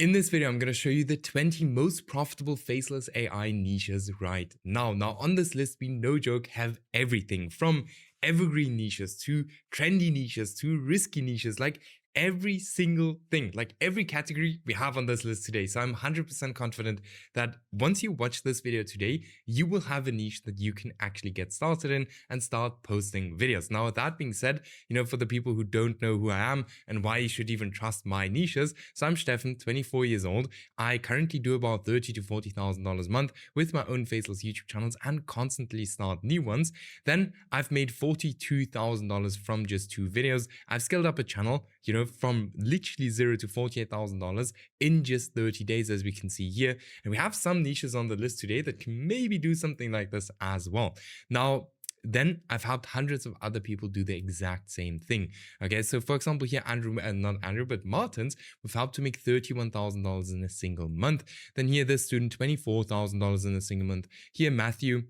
In this video, I'm going to show you the 20 most profitable faceless AI niches right now. Now, on this list, we no joke have everything from evergreen niches to trendy niches to risky niches, like every single thing, like every category we have on this list today. So I'm 100% confident that once you watch this video today, you will have a niche that you can actually get started in and start posting videos. Now, with that being said, for the people who don't know who I am and why you should even trust my niches. So I'm Stefan, 24 years old. I currently do about $30,000 to $40,000 a month with my own faceless YouTube channels and constantly start new ones. Then I've made $42,000 from just 2 videos. I've scaled up a channel, from literally $0 to $48,000 in just 30 days, as we can see here. And we have some niches on the list today that can maybe do something like this as well. Now, then I've helped hundreds of other people do the exact same thing. Okay, so for example, here not Andrew, but Martins, we've helped to make $31,000 in a single month. Then here, this student, $24,000 in a single month. Here, Matthew,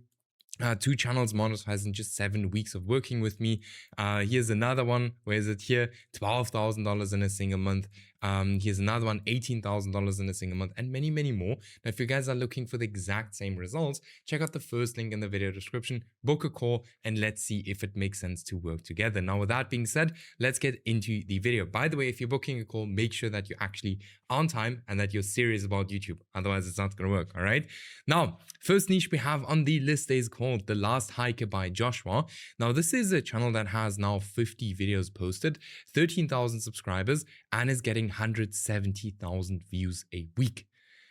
2 channels monetized in just 7 weeks of working with me. Here's another one. Where is it here? $12,000 in a single month. Here's another one, $18,000 in a single month, and many, many more. Now, if you guys are looking for the exact same results, check out the first link in the video description, book a call, and let's see if it makes sense to work together. Now, with that being said, let's get into the video. By the way, if you're booking a call, make sure that you're actually on time and that you're serious about YouTube. Otherwise, it's not going to work, all right? Now, first niche we have on the list is called The Last Hiker by Joshua. Now, this is a channel that has now 50 videos posted, 13,000 subscribers, and is getting 170,000 views a week.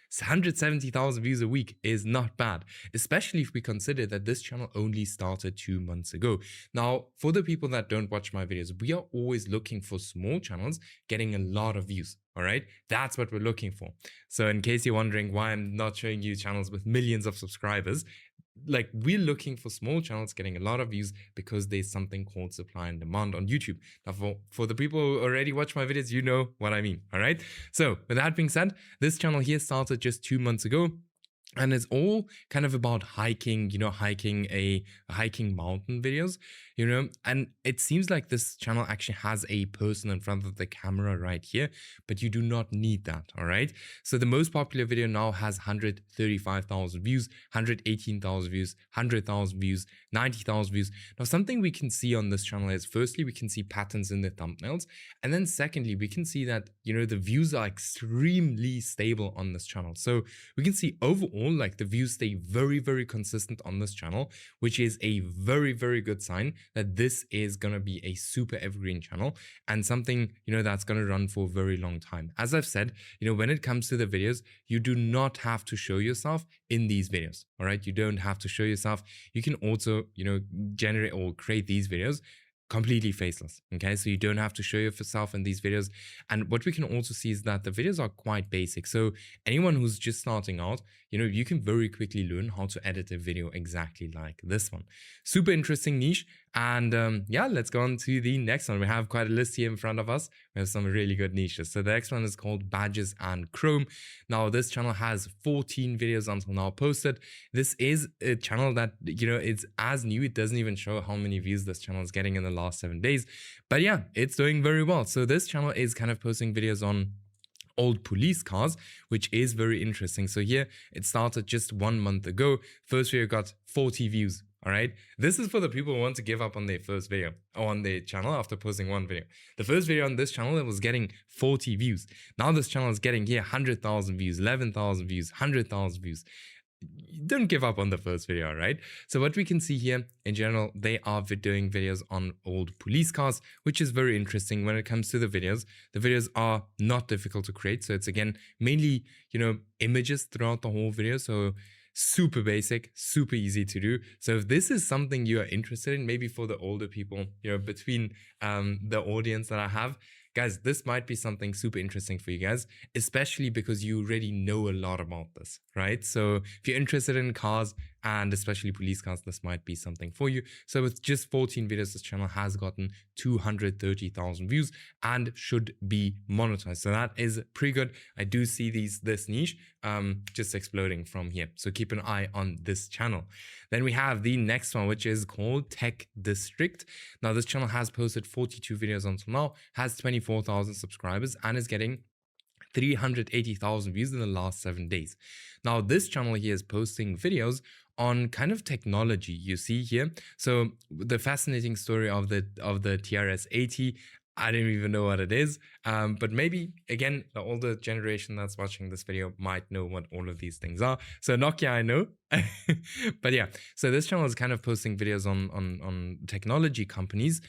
So 170,000 views a week is not bad, especially if we consider that this channel only started 2 months ago. Now, for the people that don't watch my videos, we are always looking for small channels getting a lot of views. All right, that's what we're looking for. So in case you're wondering why I'm not showing you channels with millions of subscribers, like, we're looking for small channels getting a lot of views because there's something called supply and demand on YouTube. Now, for the people who already watch my videos, you know what I mean. All right. So with that being said, this channel here started just 2 months ago. And it's all kind of about hiking, hiking mountain videos, and it seems like this channel actually has a person in front of the camera right here, but you do not need that, all right? So the most popular video now has 135,000 views, 118,000 views, 100,000 views, 90,000 views. Now, something we can see on this channel is, firstly, we can see patterns in the thumbnails. And then secondly, we can see that, the views are extremely stable on this channel. So we can see overall, like, the views stay very, very consistent on this channel, which is a very, very good sign that this is going to be a super evergreen channel and something, that's going to run for a very long time. As I've said, when it comes to the videos, you do not have to show yourself in these videos. All right. You don't have to show yourself. You can also, generate or create these videos completely faceless. Okay, so you don't have to show yourself in these videos. And what we can also see is that the videos are quite basic. So anyone who's just starting out, you can very quickly learn how to edit a video exactly like this one. Super interesting niche. And yeah, let's go on to the next one. We have quite a list here in front of us. We have some really good niches. So the next one is called Badges and Chrome. Now, this channel has 14 videos until now posted. This is a channel that, it's as new. It doesn't even show how many views this channel is getting in the last 7 days. But yeah, it's doing very well. So this channel is kind of posting videos on old police cars, which is very interesting. So here, it started just 1 month ago. First video got 40 views. All right, this is for the people who want to give up on their first video or on their channel after posting 1 video. The first video on this channel, it was getting 40 views. Now this channel is getting here 100,000 views, 11,000 views, 100,000 views. Don't give up on the first video, right? So what we can see here, in general, they are doing videos on old police cars, which is very interesting when it comes to the videos. The videos are not difficult to create. So it's, again, mainly, images throughout the whole video. So super basic, super easy to do. So if this is something you are interested in, maybe for the older people, between the audience that I have, guys, this might be something super interesting for you guys, especially because you already know a lot about this, right? So if you're interested in cars and especially police cars, this might be something for you. So with just 14 videos, this channel has gotten 230,000 views and should be monetized. So that is pretty good. I do see this niche just exploding from here. So keep an eye on this channel. Then we have the next one, which is called Tech District. Now, this channel has posted 42 videos until now, has 24,000 subscribers, and is getting 380,000 views in the last 7 days. Now, this channel here is posting videos on kind of technology, you see here. So the fascinating story of the TRS-80, I don't even know what it is, but maybe, again, the older generation that's watching this video might know what all of these things are. So Nokia, I know. But yeah, so this channel is kind of posting videos on technology companies,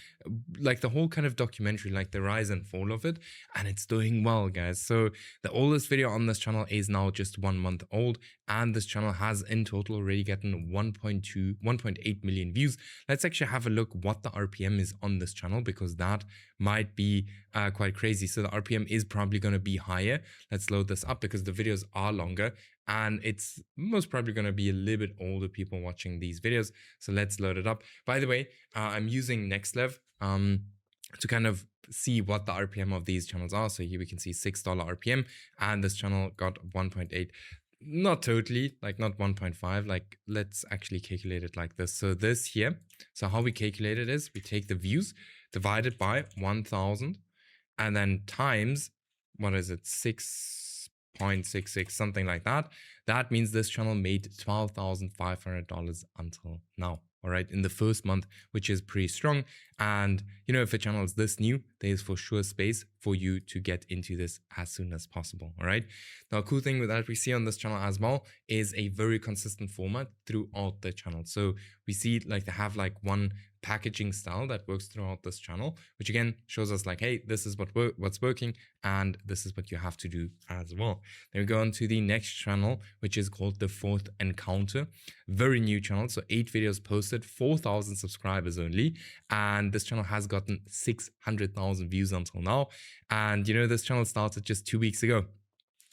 like the whole kind of documentary, like the rise and fall of it, and it's doing well, guys. So the oldest video on this channel is now just 1 month old, and this channel has in total already gotten 1.8 million views. Let's actually have a look what the RPM is on this channel, because that might be quite crazy. So the RPM is probably going to be higher. Let's load this up because the videos are longer, and it's most probably going to be a little bit older people watching these videos. So let's load it up. By the way, I'm using NextLev to kind of see what the RPM of these channels are. So here we can see $6 RPM, and this channel got 1.8. Not totally, like not 1.5. Like, let's actually calculate it like this. So this here, so how we calculate it is we take the views divided by 1000 and then times, what is it, 6.66, something like that. That means this channel made $12,500 until now. All right, in the first month, which is pretty strong. And you know, if a channel is this new, there is for sure space for you to get into this as soon as possible. All right. Now, a cool thing that we see on this channel as well is a very consistent format throughout the channel. So we see like they have like one packaging style that works throughout this channel, which again shows us like, hey, this is what's working, and this is what you have to do as well. Then we go on to the next channel, which is called the Fourth Encounter. Very new channel, so 8 videos posted, 4,000 subscribers only, and this channel has gotten 600,000 views until now. And you know, this channel started just 2 weeks ago.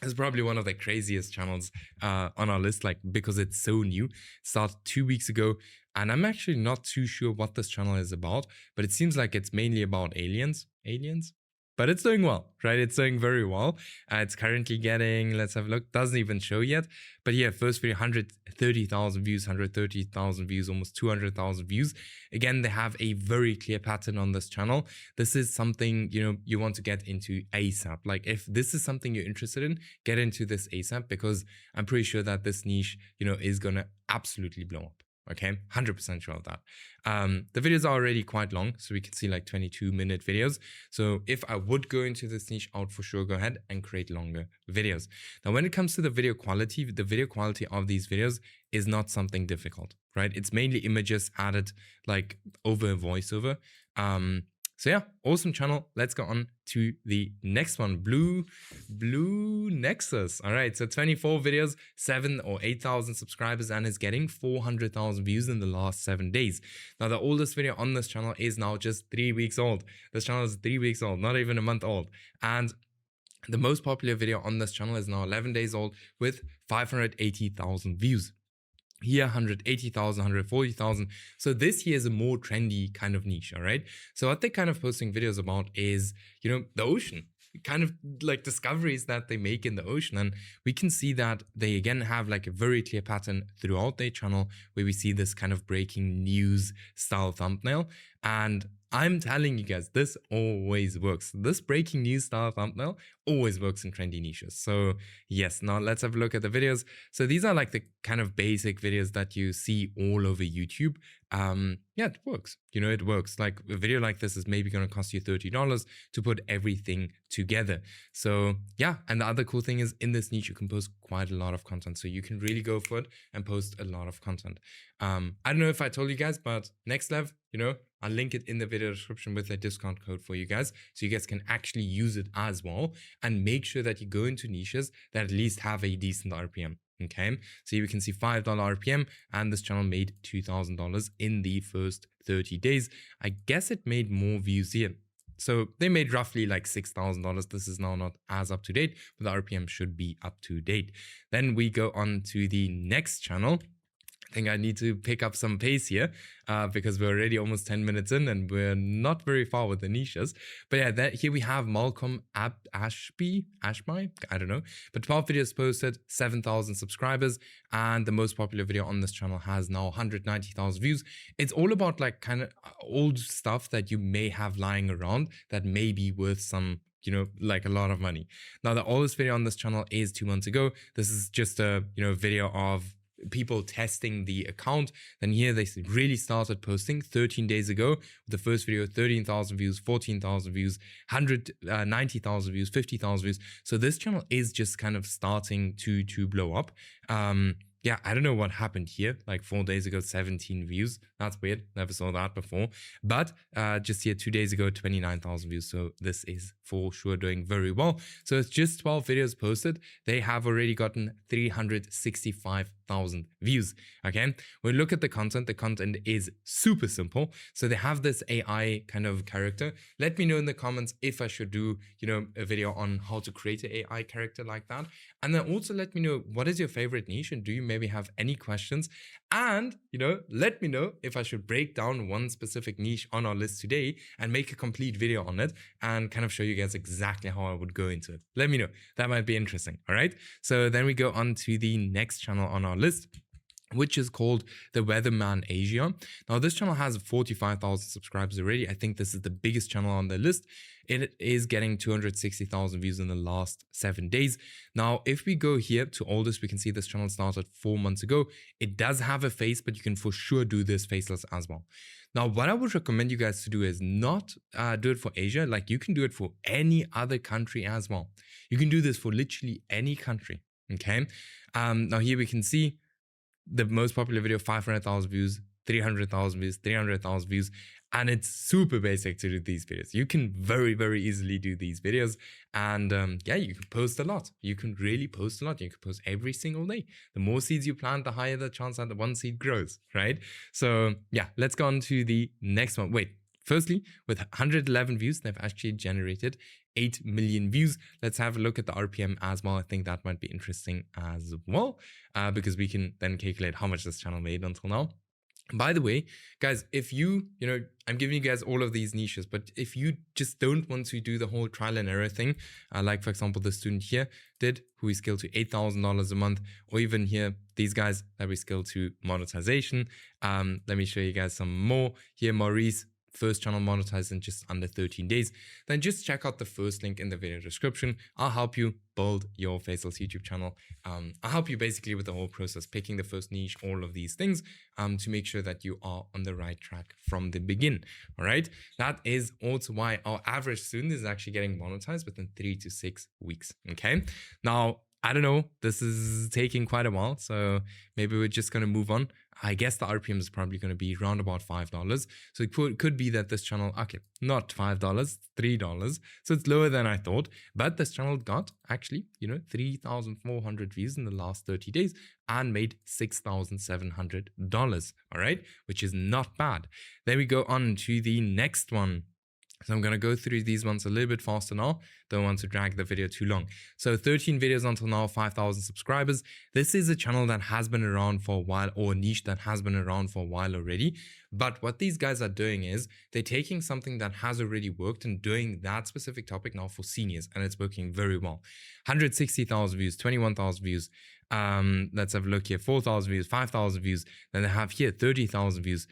It's probably one of the craziest channels on our list, like because it's so new. It started 2 weeks ago, and I'm actually not too sure what this channel is about, but it seems like it's mainly about aliens. But it's doing well, right? It's doing very well. It's currently getting, let's have a look, doesn't even show yet. But yeah, first video, 130,000 views, 130,000 views, almost 200,000 views. Again, they have a very clear pattern on this channel. This is something, you know, you want to get into ASAP. Like if this is something you're interested in, get into this ASAP, because I'm pretty sure that this niche, you know, is going to absolutely blow up. Okay, 100% sure of that. The videos are already quite long, so we can see like 22-minute videos. So if I would go into this niche, I would for sure go ahead and create longer videos. Now, when it comes to the video quality of these videos is not something difficult, right? It's mainly images added like over a voiceover. So yeah, awesome channel. Let's go on to the next one, Blue Nexus. All right, so 24 videos, 7 or 8,000 subscribers, and is getting 400,000 views in the last 7 days. Now, the oldest video on this channel is now just 3 weeks old. This channel is 3 weeks old, not even a month old. And the most popular video on this channel is now 11 days old with 580,000 views. Here, 180,000, 140,000. So this here is a more trendy kind of niche, all right? So what they're kind of posting videos about is, you know, the ocean, kind of like discoveries that they make in the ocean. And we can see that they again have like a very clear pattern throughout their channel where we see this kind of breaking news style thumbnail. And I'm telling you guys, this always works. This breaking news style thumbnail always works in trendy niches. So yes, now let's have a look at the videos. So these are like the kind of basic videos that you see all over YouTube. Yeah, it works. You know, it works. Like a video like this is maybe going to cost you $30 to put everything together. So yeah, and the other cool thing is in this niche, you can post quite a lot of content. So you can really go for it and post a lot of content. I don't know if I told you guys, but NextLev, you know, I'll link it in the video description with a discount code for you guys, so you guys can actually use it as well, and make sure that you go into niches that at least have a decent RPM. Okay, so you can see $5 RPM, and this channel made $2,000 in the first 30 days. I guess it made more views here. So they made roughly like $6,000. This is now not as up to date, but the RPM should be up to date. Then we go on to the next channel. I think I need to pick up some pace here because we're already almost 10 minutes in and we're not very far with the niches. But yeah, here we have Malcolm Ashby, I don't know. But 12 videos posted, 7,000 subscribers, and the most popular video on this channel has now 190,000 views. It's all about like kind of old stuff that you may have lying around that may be worth some like a lot of money. Now, the oldest video on this channel is 2 months ago. This is just a video of people testing the account. Then here they really started posting 13 days ago. The first video, 13,000 views, 14,000 views, 190,000 views, 50,000 views. So this channel is just kind of starting to blow up. Yeah, I don't know what happened here. Like 4 days ago, 17 views. That's weird. Never saw that before. But just here 2 days ago, 29,000 views. So this is for sure doing very well. So it's just 12 videos posted. They have already gotten 365,000 views. Okay. When we look at the content is super simple. So they have this AI kind of character. Let me know in the comments if I should do, a video on how to create an AI character like that. And then also let me know, what is your favorite niche, and do you maybe have any questions? And, let me know if I should break down one specific niche on our list today and make a complete video on it and kind of show you guys exactly how I would go into it. Let me know. That might be interesting. All right. So then we go on to the next channel on our list, which is called the Weatherman Asia. Now, this channel has 45,000 subscribers already. I think this is the biggest channel on the list. It is getting 260,000 views in the last 7 days. Now, if we go here to oldest, we can see this channel started 4 months ago. It does have a face, but you can for sure do this faceless as well. Now, what I would recommend you guys to do is not do it for Asia. Like, you can do it for any other country as well. You can do this for literally any country. Okay. Now here we can see the most popular video, 500,000 views, 300,000 views, 300,000 views. And it's super basic to do these videos. You can very, very easily do these videos. And yeah, you can post a lot. You can really post a lot. You can post every single day. The more seeds you plant, the higher the chance that the one seed grows, right? So yeah, let's go on to the next one. Wait, firstly, with 111 views, they've actually generated 8 million views. Let's have a look at the RPM as well. I think that might be interesting as well, because we can then calculate how much this channel made until now. By the way, guys, if I'm giving you guys all of these niches, but if you just don't want to do the whole trial and error thing, like for example, the student here did, who we scaled to $8,000 a month, or even here, these guys that we scaled to monetization. Let me show you guys some more. Here, Maurice, first channel monetized in just under 13 days, then just check out the first link in the video description. I'll help you build your Faceless YouTube channel. I'll help you basically with the whole process, picking the first niche, all of these things, to make sure that you are on the right track from the beginning. All right. That is also why our average student is actually getting monetized within 3 to 6 weeks. Okay. Now, I don't know, this is taking quite a while, so maybe we're just going to move on. I guess the RPM is probably going to be around about $5. So it could be that this channel, okay, not $5, $3. So it's lower than I thought. But this channel got actually, 3,400 views in the last 30 days and made $6,700. All right, which is not bad. Then we go on to the next one. So I'm going to go through these ones a little bit faster now. Don't want to drag the video too long. So 13 videos until now, 5,000 subscribers. This is a channel that has been around for a while, or a niche that has been around for a while already. But what these guys are doing is they're taking something that has already worked and doing that specific topic now for seniors. And it's working very well. 160,000 views, 21,000 views. Let's have a look here. 4,000 views, 5,000 views. Then they have here 30,000 views.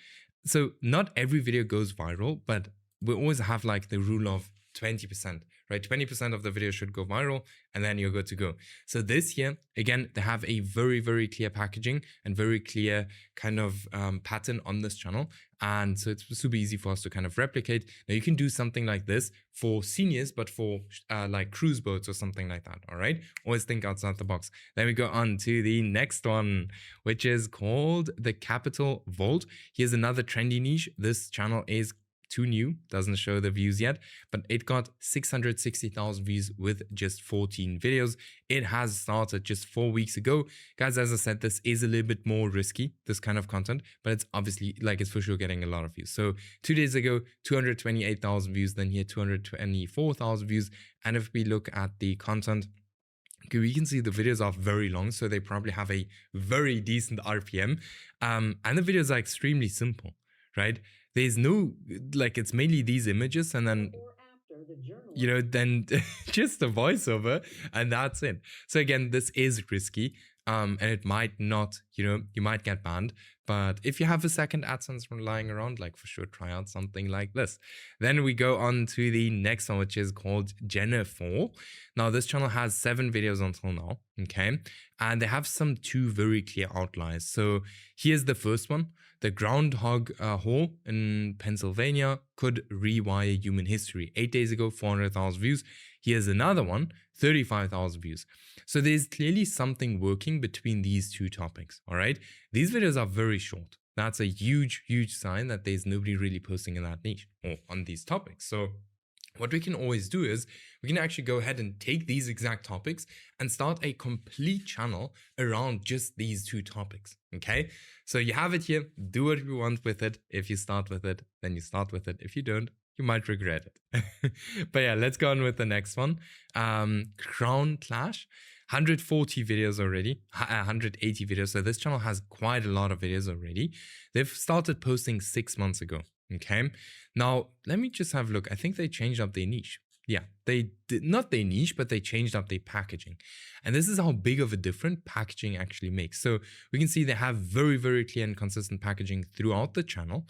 So not every video goes viral, but we always have like the rule of 20%, right? 20% of the video should go viral and then you're good to go. So this year, again, they have a very, very clear packaging and very clear kind of pattern on this channel. And so it's super easy for us to kind of replicate. Now you can do something like this for seniors, but for like cruise boats or something like that. All right. Always think outside the box. Then we go on to the next one, which is called the Capital Vault. Here's another trendy niche. This channel is too new, doesn't show the views yet, but it got 660,000 views with just 14 videos. It has started just 4 weeks ago. Guys, as I said, this is a little bit more risky, this kind of content, but it's obviously, like, it's for sure getting a lot of views. So 2 days ago, 228,000 views, then here 224,000 views. And if we look at the content, okay, we can see the videos are very long, so they probably have a very decent RPM. And the videos are extremely simple, right? There's no, like, it's mainly these images and then, then just a voiceover and that's it. So again, this is risky, and it might not, you might get banned. But if you have a second AdSense lying around, like for sure, try out something like this. Then we go on to the next one, which is called Jennifer. Now, this channel has 7 videos until now, okay? And they have some 2 very clear outliers. So here's the first one. The groundhog hole in Pennsylvania could rewire human history. 8 days ago, 400,000 views. Here's another one, 35,000 views. So there's clearly something working between these 2 topics, all right? These videos are very short. That's a huge, huge sign that there's nobody really posting in that niche or on these topics. So what we can always do is we can actually go ahead and take these exact topics and start a complete channel around just these 2 topics, okay? So you have it here, do what you want with it. If you start with it, then you start with it. If you don't, you might regret it. But yeah, let's go on with the next one. Crown Clash. 140 videos already, 180 videos. So this channel has quite a lot of videos already. They've started posting 6 months ago. Okay. Now, let me just have a look. I think they changed up their niche. Yeah, they did not their niche, but they changed up their packaging. And this is how big of a difference packaging actually makes. So we can see they have very, very clear and consistent packaging throughout the channel.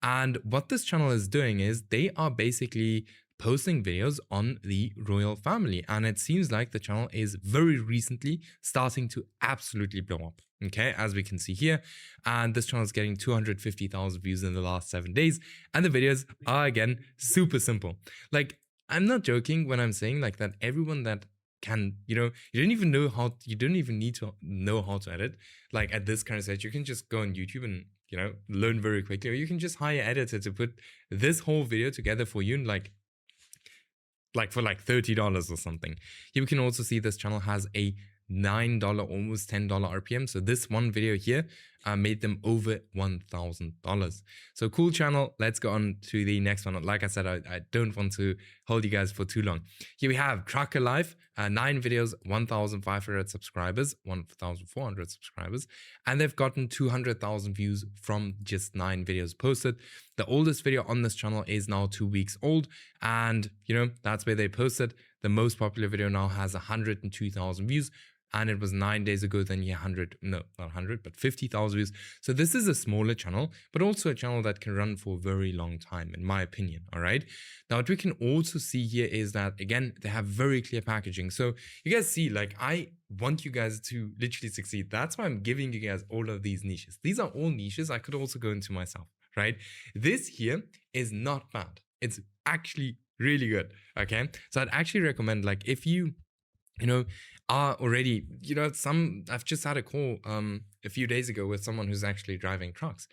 And what this channel is doing is they are basically posting videos on the royal family, and it seems like the channel is very recently starting to absolutely blow up, okay, as we can see here. And this channel is getting 250,000 views in the last 7 days, and the videos are again super simple. Like, I'm not joking when I'm saying like that everyone that can, you don't even need to know how to edit. Like at this kind of stage, you can just go on YouTube and learn very quickly, or you can just hire an editor to put this whole video together for you, and like for like $30 or something. Here we can also see this channel has a $9, almost $10 RPM. So this one video here made them over $1,000. So cool channel. Let's go on to the next one. Like I said, I don't want to hold you guys for too long. Here we have Trucker Life, 9 videos, 1,500 subscribers, 1,400 subscribers, and they've gotten 200,000 views from just 9 videos posted. The oldest video on this channel is now 2 weeks old, and that's where they posted. The most popular video now has 102,000 views, and it was 9 days ago. Then you 50,000 views. So this is a smaller channel, but also a channel that can run for a very long time, in my opinion. All right. Now, what we can also see here is that, again, they have very clear packaging. So you guys see, like, I want you guys to literally succeed. That's why I'm giving you guys all of these niches. These are all niches I could also go into myself, right? This here is not bad. It's actually really good. Okay. So I'd actually recommend, like, if you are already, I've just had a call a few days ago with someone who's actually driving trucks.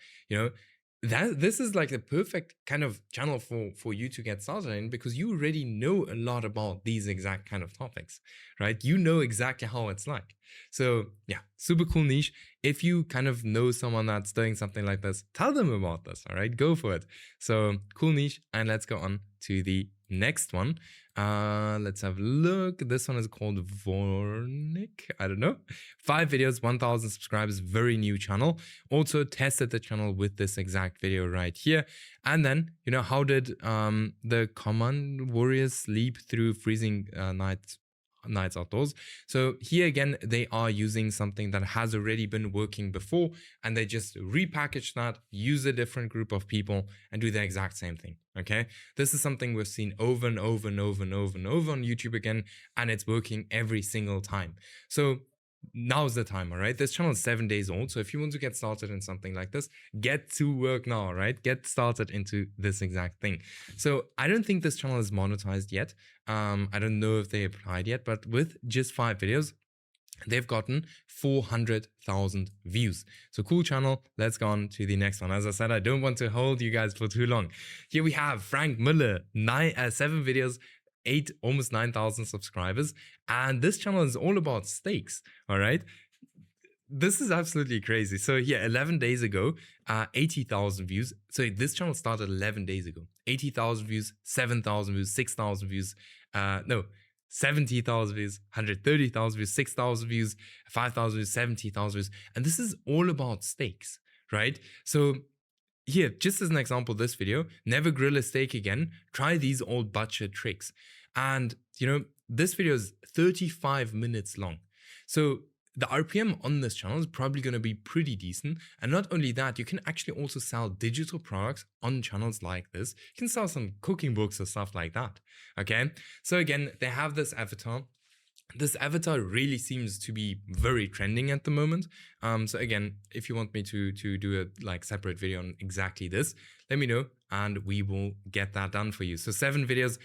This is like the perfect kind of channel for you to get started in, because you already know a lot about these exact kind of topics, right? You know exactly how it's like. So yeah, super cool niche. If you kind of know someone that's doing something like this, tell them about this. All right, go for it. So cool niche. And let's go on to the next one. Let's have a look. This one is called Vornik. I don't know. 5 videos, 1,000 subscribers, very new channel. Also tested the channel with this exact video right here. And then, how did the command warriors sleep through freezing nights outdoors? So here again, they are using something that has already been working before, and they just repackage that, use a different group of people, and do the exact same thing. Okay, this is something we've seen over and over and over and over and over on YouTube again, and it's working every single time. So now's the time. All right, this channel is 7 days old, so if you want to get started in something like this, get to work now. All right, get started into this exact thing. So I don't think this channel is monetized yet. I don't know if they applied yet, but with just 5 videos, they've gotten 400,000 views. So cool channel. Let's go on to the next one. As I said, I don't want to hold you guys for too long. Here we have Frank Miller, 7 videos, almost 9,000 subscribers, and this channel is all about steaks. All right, this is absolutely crazy. So yeah, 11 days ago, 80,000 views. So this channel started 11 days ago. 80,000 views, 7,000 views, 6,000 views. 70,000 views, 130,000 views, 6,000 views, 5,000 views, 70,000 views. And this is all about steaks, right? So here, just as an example, this video, never grill a steak again. Try these old butcher tricks. And, this video is 35 minutes long. So the RPM on this channel is probably going to be pretty decent. And not only that, you can actually also sell digital products on channels like this. You can sell some cooking books or stuff like that. Okay. So again, they have this avatar. This avatar really seems to be very trending at the moment. So again, if you want me to do a like separate video on exactly this, let me know and we will get that done for you. So 7 videos,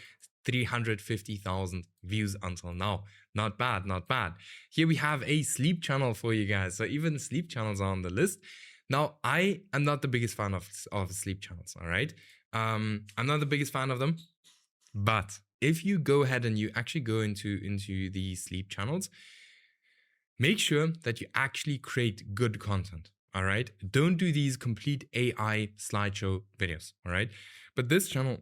350,000 views until now. Not bad, not bad. Here we have a sleep channel for you guys. So even sleep channels are on the list. Now, I am not the biggest fan of sleep channels, all right? I'm not the biggest fan of them, but if you go ahead and you actually go into the sleep channels, make sure that you actually create good content. All right. Don't do these complete AI slideshow videos. All right. But this channel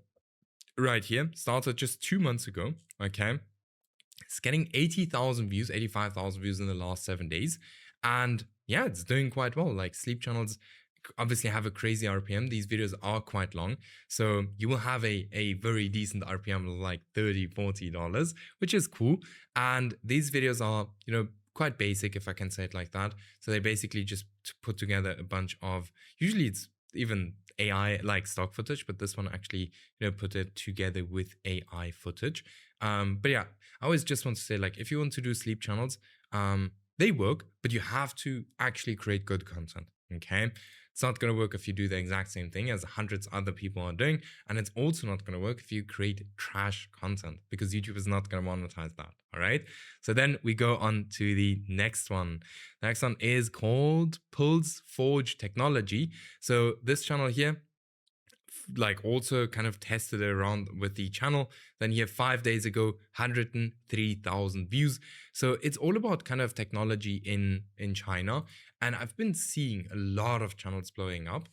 right here started just 2 months ago. Okay. It's getting 80,000 views, 85,000 views in the last 7 days. And yeah, it's doing quite well. Like sleep channels obviously have a crazy RPM. These videos are quite long. So you will have a very decent RPM, like $30, $40, which is cool. And these videos are, quite basic, if I can say it like that. So they basically just put together a bunch of, usually it's even AI like stock footage, but this one actually, put it together with AI footage. But yeah, I always just want to say, like, if you want to do sleep channels, they work, but you have to actually create good content. Okay. It's not going to work if you do the exact same thing as hundreds of other people are doing. And it's also not going to work if you create trash content, because YouTube is not going to monetize that. All right. So then we go on to the next one. The next one is called Pulse Forge Technology. So this channel here, like also kind of tested around with the channel. Then here 5 days ago, 103,000 views. So it's all about kind of technology in China. And I've been seeing a lot of channels blowing up,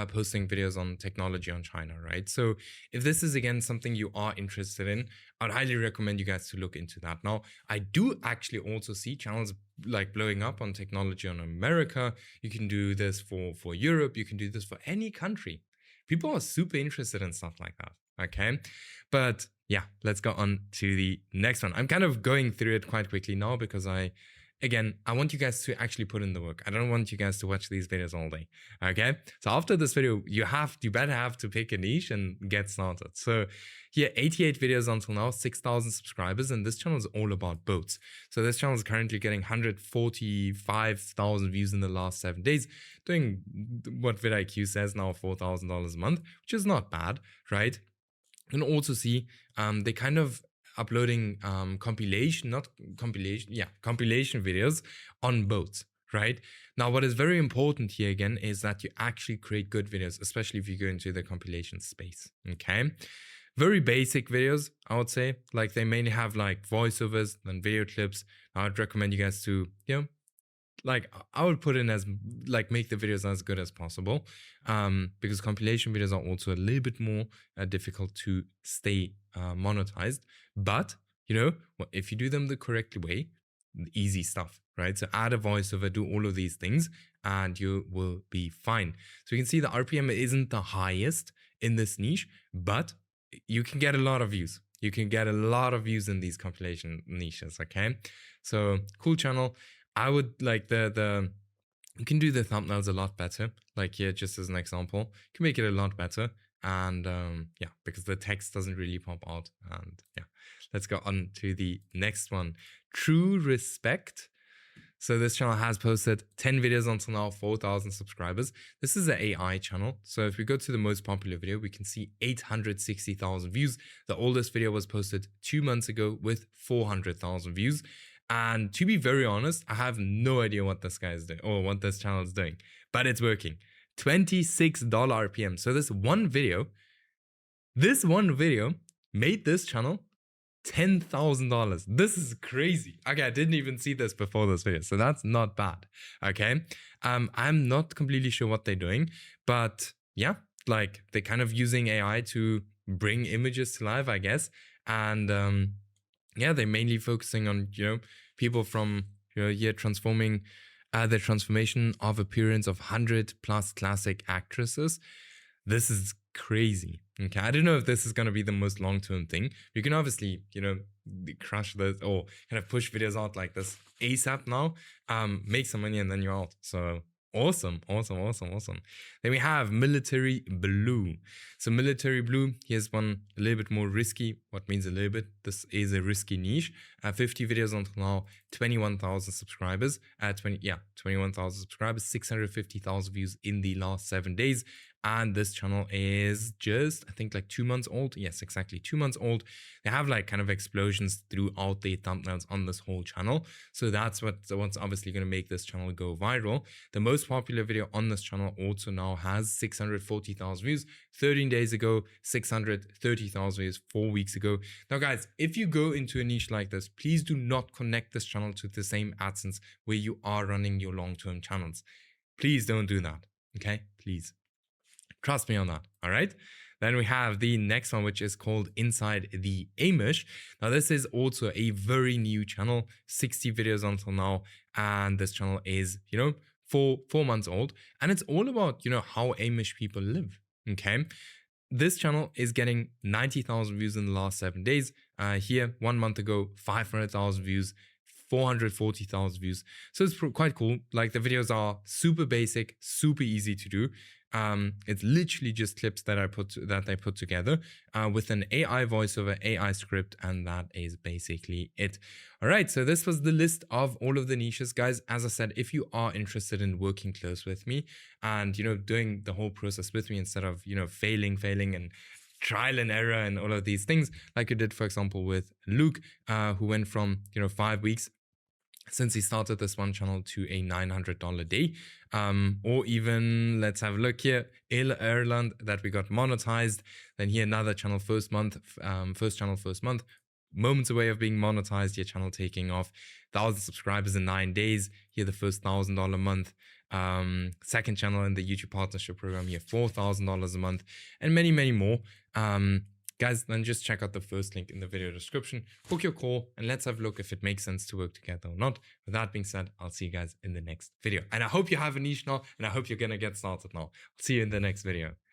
posting videos on technology on China, right? So if this is again something you are interested in, I'd highly recommend you guys to look into that. Now, I do actually also see channels like blowing up on technology on America. You can do this for Europe. You can do this for any country. People are super interested in stuff like that. Okay. But yeah, let's go on to the next one. I'm kind of going through it quite quickly now because I want you guys to actually put in the work. I don't want you guys to watch these videos all day. Okay. So after this video, you better have to pick a niche and get started. So here, 88 videos until now, 6,000 subscribers, and this channel is all about boats. So this channel is currently getting 145,000 views in the last 7 days, doing what vidIQ says now, $4,000 a month, which is not bad, right? You can also see they kind of uploading compilation videos on boats, right? Now, what is very important here again is that you actually create good videos, especially if you go into the compilation space, okay? Very basic videos, I would say. Like they mainly have like voiceovers and video clips. I would recommend you guys to, like I would put in as like make the videos as good as possible, because compilation videos are also a little bit more difficult to stay monetized. But if you do them the correct way, easy stuff, right? So add a voiceover, do all of these things, and you will be fine. So you can see the RPM isn't the highest in this niche, but you can get a lot of views. You can get a lot of views in these compilation niches. Okay, so cool channel. I would like you can do the thumbnails a lot better. Like here, just as an example, you can make it a lot better. And yeah, because the text doesn't really pop out. And yeah, let's go on to the next one. True Respect. So this channel has posted 10 videos until now, 4,000 subscribers. This is an AI channel. So if we go to the most popular video, we can see 860,000 views. The oldest video was posted 2 months ago with 400,000 views. And to be very honest, I have no idea what this guy is doing or what this channel is doing, but it's working. $26 RPM. So this one video made this channel $10,000. This is crazy. Okay, I didn't even see this before this video, so that's not bad. Okay, I'm not completely sure what they're doing, but yeah, like they're kind of using AI to bring images to life, I guess, and yeah, they're mainly focusing on people from here transforming the transformation of appearance of 100+ classic actresses. This is crazy. Okay, I don't know if this is going to be the most long-term thing. You can obviously, crush this or kind of push videos out like this ASAP now, make some money and then you're out. So awesome. Then we have Military Blue. So Military Blue, here's one a little bit more risky. What means a little bit? This is a risky niche. 50 videos until now, 21,000 subscribers. 21,000 subscribers, 650,000 views in the last 7 days. And this channel is just, I think, like 2 months old. Yes, exactly, 2 months old. They have like kind of explosions throughout the thumbnails on this whole channel. So that's what's obviously going to make this channel go viral. The most popular video on this channel also now has 640,000 views. 13 days ago, 630,000 views 4 weeks ago. Now, guys, if you go into a niche like this, please do not connect this channel to the same AdSense where you are running your long-term channels. Please don't do that. Okay, please. Trust me on that, all right? Then we have the next one, which is called Inside the Amish. Now, this is also a very new channel, 60 videos until now. And this channel is, 4 months old. And it's all about, how Amish people live, okay? This channel is getting 90,000 views in the last 7 days. Here, 1 month ago, 500,000 views. 440,000 views. So it's quite cool. Like the videos are super basic, super easy to do. It's literally just clips that they put together with an AI voiceover, AI script, and that is basically it. All right, so this was the list of all of the niches, guys. As I said, if you are interested in working close with me and doing the whole process with me instead of failing and trial and error and all of these things, like you did, for example, with Luke, who went from 5 weeks since he started this one channel to a $900 day, or even let's have a look here, Ireland, that we got monetized. Then here another channel first channel first month, moments away of being monetized, your channel taking off, 1,000 subscribers in 9 days. Here the first $1,000 month. Second channel in the YouTube partnership program, here $4,000 a month, and many more. Guys, then just check out the first link in the video description, book your call, and let's have a look if it makes sense to work together or not. With that being said, I'll see you guys in the next video. And I hope you have a niche now, and I hope you're gonna get started now. I'll see you in the next video.